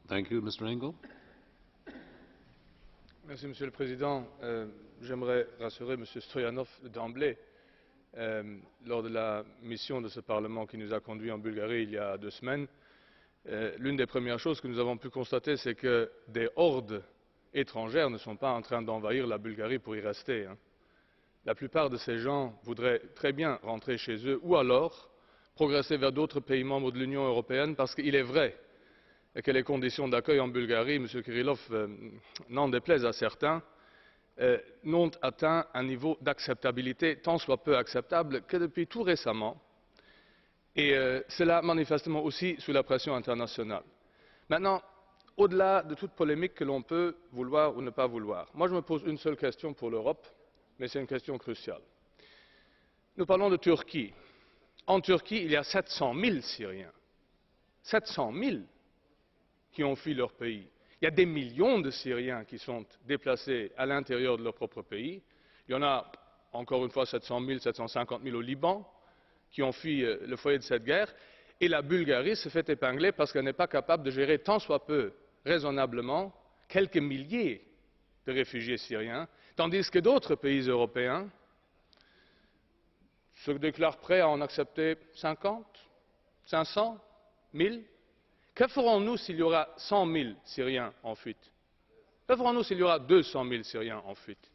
Thank you, Mr. Engel. Merci, Monsieur le Président. J'aimerais rassurer M. Stoyanov d'emblée. Lors de la mission de ce Parlement qui nous a conduits en Bulgarie il y a 2 semaines, l'une des premières choses que nous avons pu constater, c'est que des hordes étrangères ne sont pas en train d'envahir la Bulgarie pour y rester. La plupart de ces gens voudraient très bien rentrer chez eux ou alors progresser vers d'autres pays membres de l'Union européenne, parce qu'il est vrai que les conditions d'accueil en Bulgarie, M. Kirillov, n'en déplaise à certains, n'ont atteint un niveau d'acceptabilité tant soit peu acceptable que depuis tout récemment, et cela manifestement aussi sous la pression internationale. Maintenant, au-delà de toute polémique que l'on peut vouloir ou ne pas vouloir, moi je me pose une seule question pour l'Europe, mais c'est une question cruciale. Nous parlons de Turquie. En Turquie, il y a 700 000 Syriens. 700 000 qui ont fui leur pays. Il y a des millions de Syriens qui sont déplacés à l'intérieur de leur propre pays. Il y en a, encore une fois, 700 000, 750 000 au Liban, qui ont fui le foyer de cette guerre. Et la Bulgarie se fait épingler parce qu'elle n'est pas capable de gérer tant soit peu raisonnablement quelques milliers de réfugiés syriens, tandis que d'autres pays européens se déclarent prêts à en accepter 50, 500, 1000. Que ferons-nous s'il y aura 100 000 Syriens en fuite? Que ferons-nous s'il y aura 200 000 Syriens en fuite?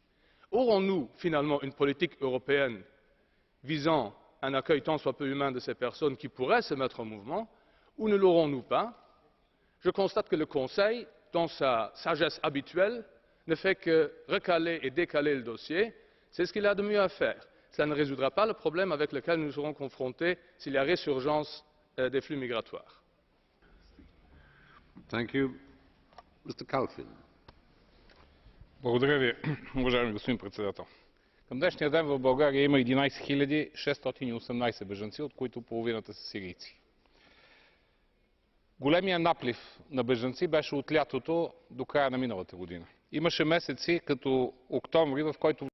Aurons-nous finalement une politique européenne visant un accueil tant soit peu humain de ces personnes qui pourraient se mettre en mouvement, ou ne l'aurons-nous pas? Je constate que le Conseil, dans sa sagesse habituelle, ne fait que recaler et décaler le dossier. C'est ce qu'il a de mieux à faire. Cela ne résoudra pas le problème avec lequel nous serons confrontés s'il y a résurgence des flux migratoires. Thank you. Mr. Kalfin. Благодаря ви, уважаеми господин председател. Към днешния ден в България има 11 618 бежанци, от които половината са сирийци. Големия наплив на бежанци беше от лятото до края на миналата година. Имаше месеци като октомври, в който